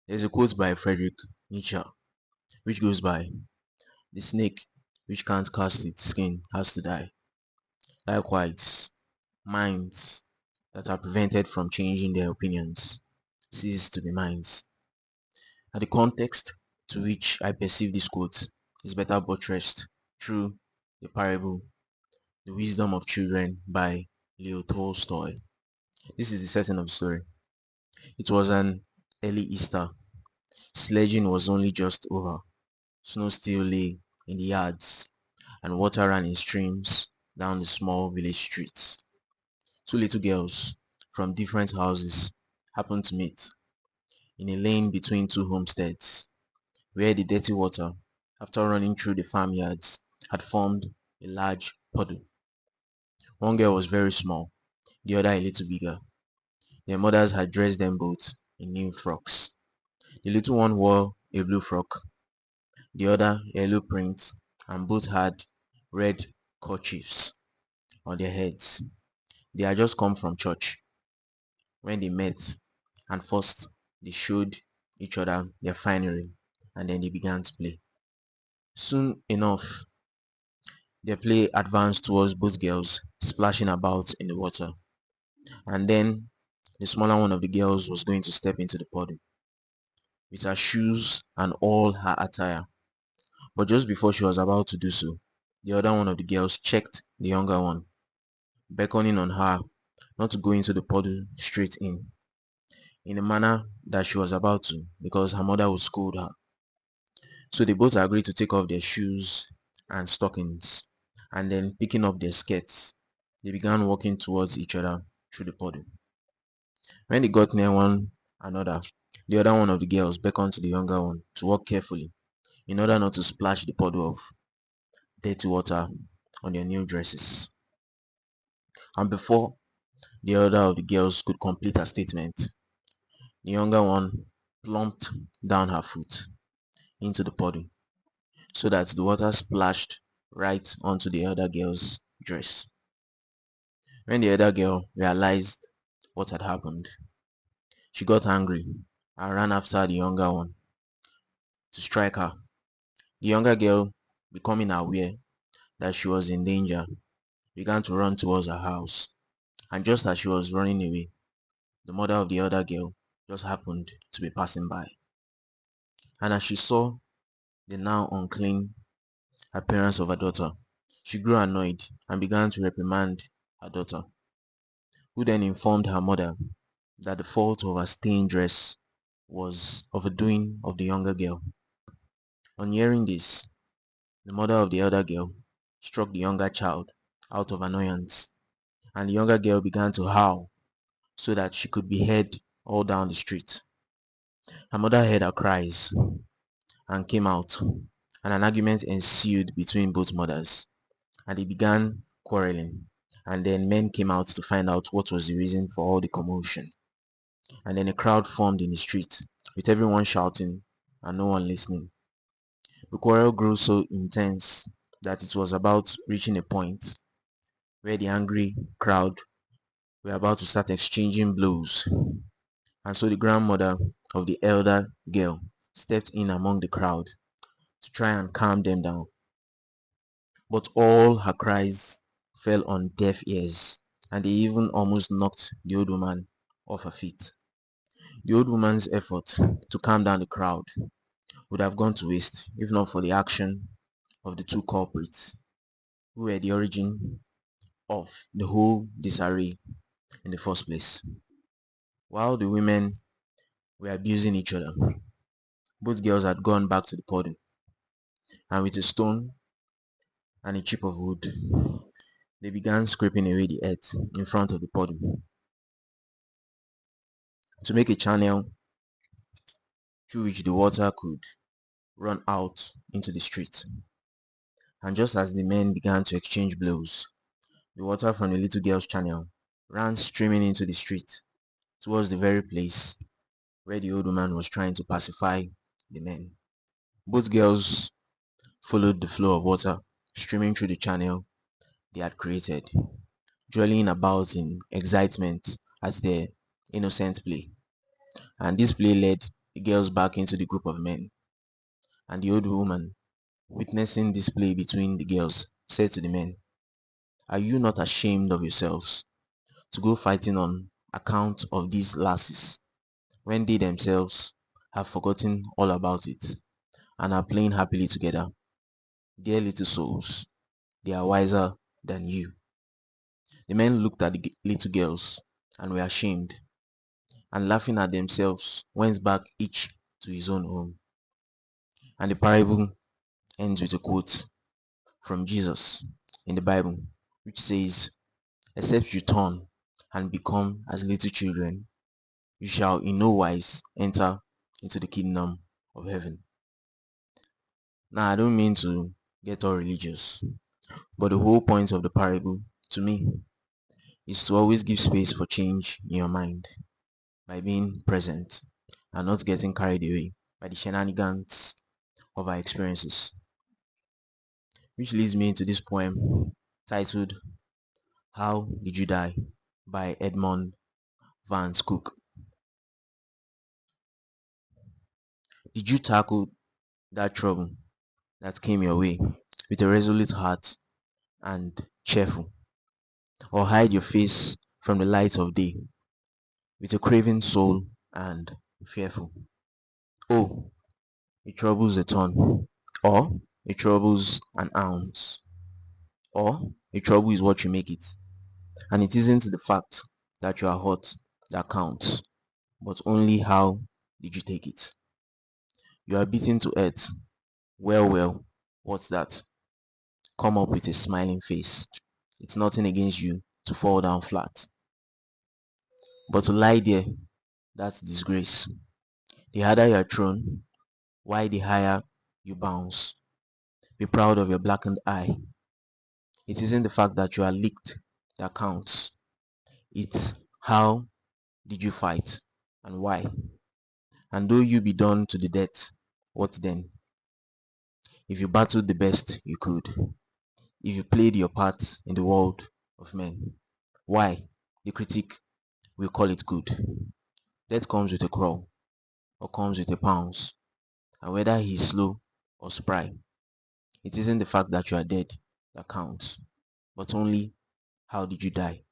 There's a quote by Friedrich Nietzsche which goes by, "The snake which can't cast its skin has to die." Likewise, minds that are prevented from changing their opinions cease to be minds. And the context to which I perceive this quote is better buttressed through the parable The Wisdom of Children by Leo Tolstoy. This is the setting of the story. It was an early Easter. Sledging was only just over. Snow still lay in the yards, and water ran in streams down the small village streets. Two little girls from different houses happened to meet in a lane between two homesteads, where the dirty water, after running through the farmyards, had formed a large puddle. One girl was very small, the other a little bigger. Their mothers had dressed them both in new frocks. The little one wore a blue frock, the other yellow print, and both had red kerchiefs on their heads. They had just come from church when they met, and first they showed each other their finery, and then they began to play. Soon enough, their play advanced towards both girls, splashing about in the water. And then the smaller one of the girls was going to step into the puddle with her shoes and all her attire. But just before she was about to do so, the other one of the girls checked the younger one, beckoning on her not to go into the puddle straight in a manner that she was about to, because her mother would scold her. So they both agreed to take off their shoes and stockings, and then picking up their skirts, they began walking towards each other through the puddle. When they got near one another, the other one of the girls beckoned to the younger one to walk carefully in order not to splash the puddle of dirty water on their new dresses. And before the other of the girls could complete her statement, the younger one plumped down her foot into the puddle so that the water splashed right onto the other girl's dress. When the other girl realized what had happened, she got angry and ran after the younger one to strike her. The younger girl, becoming aware that she was in danger, began to run towards her house. And just as she was running away, the mother of the other girl just happened to be passing by. And as she saw the now unclean appearance of her daughter, she grew annoyed and began to reprimand her daughter, who then informed her mother that the fault of her stained dress was of a doing of the younger girl. On hearing this, the mother of the elder girl struck the younger child out of annoyance, and the younger girl began to howl so that she could be heard all down the street. Her mother heard her cries and came out, and an argument ensued between both mothers, and they began quarreling. And then men came out to find out what was the reason for all the commotion. And then a crowd formed in the street, with everyone shouting and no one listening. The quarrel grew so intense that it was about reaching a point where the angry crowd were about to start exchanging blows. And so the grandmother of the elder girl stepped in among the crowd to try and calm them down. But all her cries fell on deaf ears, and they even almost knocked the old woman off her feet. The old woman's effort to calm down the crowd would have gone to waste if not for the action of the two culprits, who were the origin of the whole disarray in the first place. While the women were abusing each other, both girls had gone back to the puddle, and with a stone and a chip of wood, they began scraping away the earth in front of the puddle to make a channel through which the water could run out into the street. And just as the men began to exchange blows, the water from the little girl's channel ran streaming into the street towards the very place where the old woman was trying to pacify the men. Both girls followed the flow of water streaming through the channel they had created, dwelling about in excitement at their innocent play. And this play led the girls back into the group of men, and the old woman, witnessing this play between the girls, said to the men, "Are you not ashamed of yourselves to go fighting on account of these lasses when they themselves have forgotten all about it and are playing happily together? Dear little souls, they are wiser than you." The men looked at the little girls and were ashamed, and laughing at themselves went back each to his own home. And the parable ends with a quote from Jesus in the Bible, which says, "Except you turn and become as little children, you shall in no wise enter into the kingdom of heaven." Now, I don't mean to get all religious, but the whole point of the parable, to me, is to always give space for change in your mind by being present and not getting carried away by the shenanigans of our experiences. Which leads me into this poem titled "How Did You Die?" by Edmund Vance Cook. Did you tackle that trouble that came your way with a resolute heart and cheerful, or hide your face from the light of day with a craving soul and fearful? Oh, it troubles a ton, or it troubles an ounce, or a trouble is what you make it, and it isn't the fact that you are hot that counts, but only how did you take it. You are beaten to earth. Well, what's that? Come up with a smiling face. It's nothing against you to fall down flat. But to lie there, that's disgrace. The harder you are thrown, why the higher you bounce. Be proud of your blackened eye. It isn't the fact that you are licked that counts. It's how did you fight and why. And though you be done to the death, what then? If you battled the best you could, if you played your part in the world of men, why? The critic will call it good. Death comes with a crawl or comes with a pounce, and whether he is slow or spry, it isn't the fact that you are dead that counts, but only how did you die.